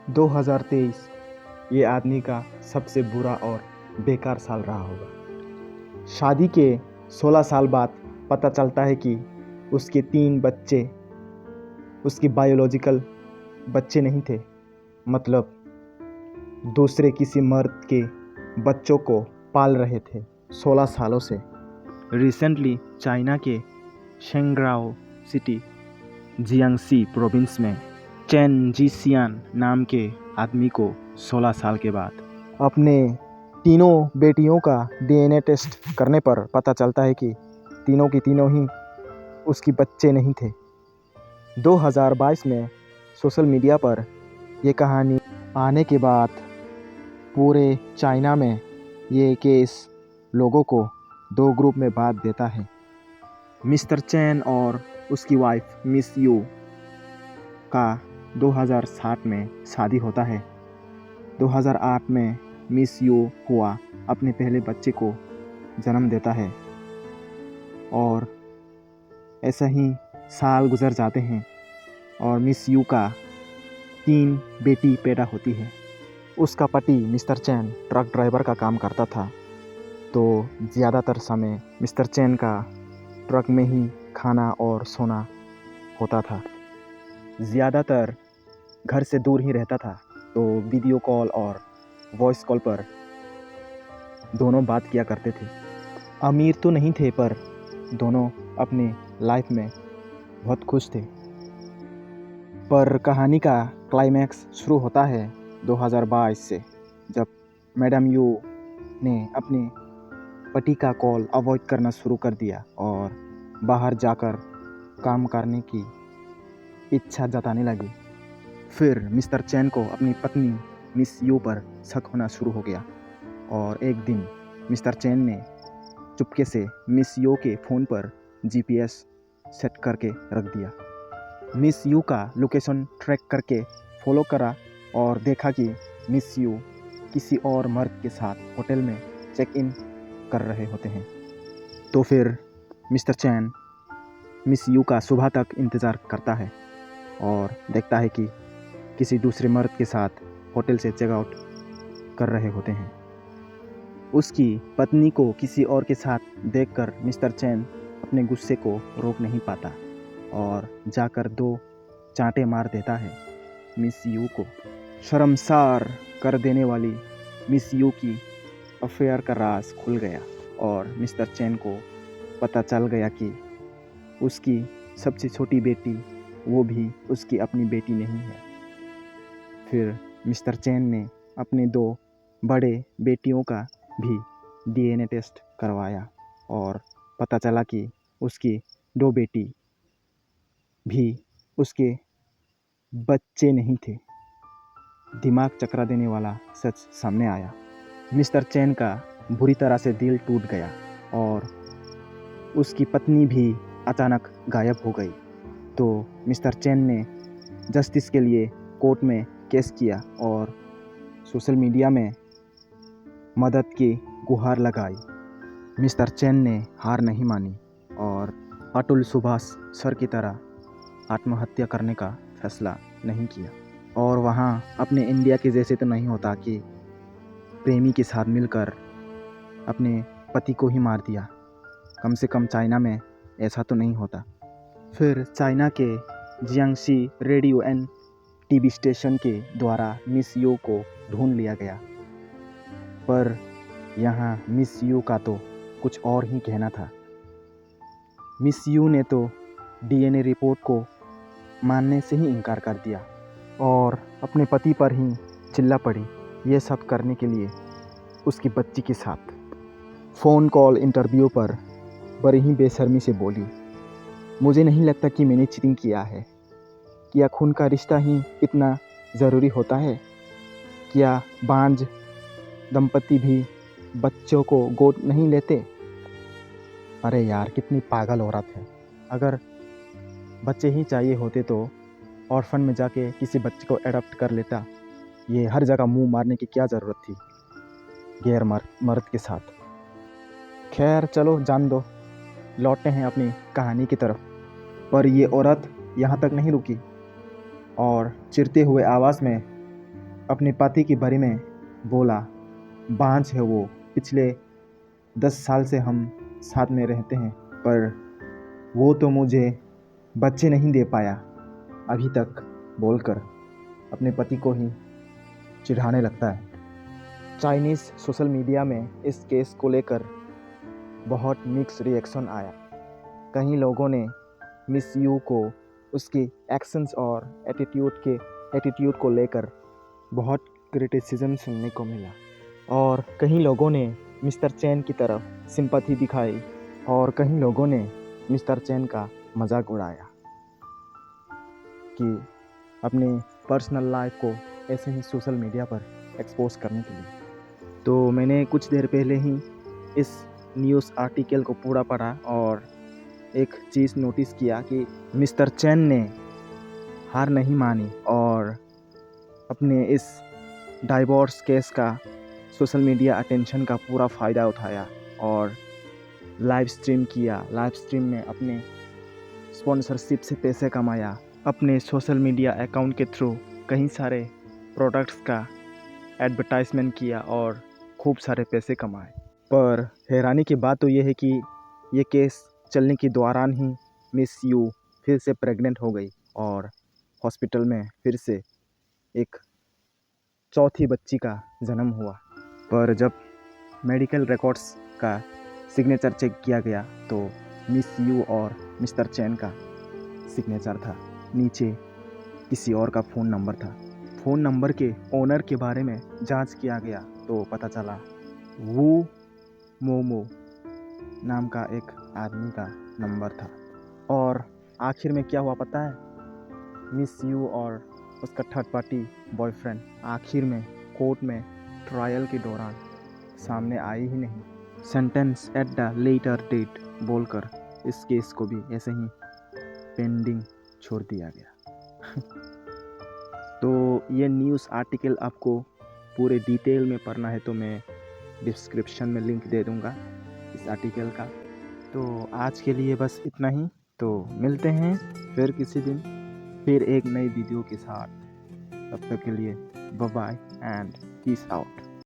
2023 ये आदमी का सबसे बुरा और बेकार साल रहा होगा। शादी के 16 साल बाद पता चलता है कि उसके 3 बच्चे उसके बायोलॉजिकल बच्चे नहीं थे, मतलब दूसरे किसी मर्द के बच्चों को पाल रहे थे 16 सालों से। रिसेंटली चाइना के शेंगराओ सिटी जियांगसी प्रोविंस में चेन जीसियान नाम के आदमी को 16 साल के बाद अपने तीनों बेटियों का डीएनए टेस्ट करने पर पता चलता है कि तीनों की तीनों ही उसकी बच्चे नहीं थे। 2022 में सोशल मीडिया पर यह कहानी आने के बाद पूरे चाइना में ये केस लोगों को 2 ग्रुप में बांट देता है। मिस्टर चैन और उसकी वाइफ मिस यू का 2007 में शादी होता है। 2008 में मिस यू हुआ अपने पहले बच्चे को जन्म देता है और ऐसा ही साल गुजर जाते हैं और मिस यू का 3 बेटी पैदा होती है। उसका पति मिस्टर चैन ट्रक ड्राइवर का काम करता था, तो ज़्यादातर समय मिस्टर चैन का ट्रक में ही खाना और सोना होता था। ज़्यादातर घर से दूर ही रहता था, तो वीडियो कॉल और वॉइस कॉल पर दोनों बात किया करते थे। अमीर तो नहीं थे, पर दोनों अपनी लाइफ में बहुत खुश थे। पर कहानी का क्लाइमैक्स शुरू होता है 2022 से, जब मैडम यू ने अपने पति का कॉल अवॉइड करना शुरू कर दिया और बाहर जाकर काम करने की इच्छा जताने लगी। फिर मिस्टर चैन को अपनी पत्नी मिस यू पर शक होना शुरू हो गया और एक दिन मिस्टर चैन ने चुपके से मिस यू के फ़ोन पर जीपीएस सेट करके रख दिया। मिस यू का लोकेशन ट्रैक करके फॉलो करा और देखा कि मिस यू किसी और मर्द के साथ होटल में चेक इन कर रहे होते हैं। तो फिर मिस्टर चैन मिस यू का सुबह तक इंतज़ार करता है और देखता है कि किसी दूसरे मर्द के साथ होटल से चेक आउट कर रहे होते हैं। उसकी पत्नी को किसी और के साथ देखकर मिस्टर चैन अपने गुस्से को रोक नहीं पाता और जाकर 2 चांटे मार देता है मिस यू को। शर्मसार कर देने वाली मिस यू की अफेयर का राज खुल गया और मिस्टर चैन को पता चल गया कि उसकी सबसे छोटी बेटी वो भी उसकी अपनी बेटी नहीं है। फिर मिस्टर चैन ने अपने 2 बड़े बेटियों का भी डीएनए टेस्ट करवाया और पता चला कि उसकी 2 बेटी भी उसके बच्चे नहीं थे। दिमाग चकरा देने वाला सच सामने आया। मिस्टर चैन का बुरी तरह से दिल टूट गया और उसकी पत्नी भी अचानक गायब हो गई। तो मिस्टर चैन ने जस्टिस के लिए कोर्ट में केस किया और सोशल मीडिया में मदद की गुहार लगाई। मिस्टर चैन ने हार नहीं मानी और अतुल सुभाष सर की तरह आत्महत्या करने का फैसला नहीं किया। और वहाँ अपने इंडिया के जैसे तो नहीं होता कि प्रेमी के साथ मिलकर अपने पति को ही मार दिया। कम से कम चाइना में ऐसा तो नहीं होता। फिर चाइना के Jiangxi radio and TV station के द्वारा मिस यू को ढूंढ लिया गया, पर यहाँ मिस यू का तो कुछ और ही कहना था। मिस यू ने तो डीएनए रिपोर्ट को मानने से ही इनकार कर दिया और अपने पति पर ही चिल्ला पड़ी, ये सब करने के लिए उसकी बच्ची के साथ। फ़ोन कॉल इंटरव्यू पर बड़ी ही बेशर्मी से बोली, मुझे नहीं लगता कि मैंने चीटिंग किया है। क्या खून का रिश्ता ही इतना ज़रूरी होता है? क्या बांझ दंपति भी बच्चों को गोद नहीं लेते? अरे यार, कितनी पागल औरत है। अगर बच्चे ही चाहिए होते तो ऑर्फन में जाके किसी बच्चे को एडॉप्ट कर लेता। ये हर जगह मुंह मारने की क्या ज़रूरत थी गैर मर्द के साथ। खैर चलो, जान दो, लौटते हैं अपनी कहानी की तरफ। पर ये औरत यहाँ तक नहीं रुकी और चिढ़ते हुए आवाज़ में अपने पति के बारे में बोला, बांझ है वो, पिछले 10 साल से हम साथ में रहते हैं, पर वो तो मुझे बच्चे नहीं दे पाया अभी तक, बोलकर अपने पति को ही चिढ़ाने लगता है। चाइनीज़ सोशल मीडिया में इस केस को लेकर बहुत मिक्स रिएक्शन आया। कई लोगों ने मिस यू को उसके एक्शंस और एटीट्यूड को लेकर बहुत क्रिटिसिज्म सुनने को मिला, और कई लोगों ने मिस्टर चैन की तरफ सिंपैथी दिखाई, और कई लोगों ने मिस्टर चैन का मजाक उड़ाया कि अपने पर्सनल लाइफ को ऐसे ही सोशल मीडिया पर एक्सपोज करने के लिए। तो मैंने कुछ देर पहले ही इस न्यूज़ आर्टिकल को पूरा पढ़ा और एक चीज़ नोटिस किया कि मिस्टर चैन ने हार नहीं मानी और अपने इस डाइवोर्स केस का सोशल मीडिया अटेंशन का पूरा फ़ायदा उठाया और लाइव स्ट्रीम किया। लाइव स्ट्रीम में अपने स्पॉन्सरशिप से पैसे कमाया, अपने सोशल मीडिया अकाउंट के थ्रू कई सारे प्रोडक्ट्स का एडवर्टाइजमेंट किया और खूब सारे पैसे कमाए। पर हैरानी की बात तो ये है कि ये केस चलने के दौरान ही मिस यू फिर से प्रेग्नेंट हो गई और हॉस्पिटल में फिर से एक चौथी बच्ची का जन्म हुआ। पर जब मेडिकल रिकॉर्ड्स का सिग्नेचर चेक किया गया तो मिस यू और मिस्टर चैन का सिग्नेचर था, नीचे किसी और का फ़ोन नंबर था। फ़ोन नंबर के ओनर के बारे में जांच किया गया तो पता चला वू मोमो नाम का एक आदमी का नंबर था। और आखिर में क्या हुआ पता है? मिस यू और उसका थर्ड पार्टी बॉयफ्रेंड आखिर में कोर्ट में ट्रायल के दौरान सामने आए ही नहीं। Sentence at the later date बोलकर इस केस को भी ऐसे ही पेंडिंग छोड़ दिया गया। तो ये न्यूज़ आर्टिकल आपको पूरे डिटेल में पढ़ना है तो मैं डिस्क्रिप्शन में लिंक दे दूँगा इस आर्टिकल का। तो आज के लिए बस इतना ही। तो मिलते हैं फिर किसी दिन, फिर एक नई वीडियो के साथ। तब तक के लिए bye bye and peace out.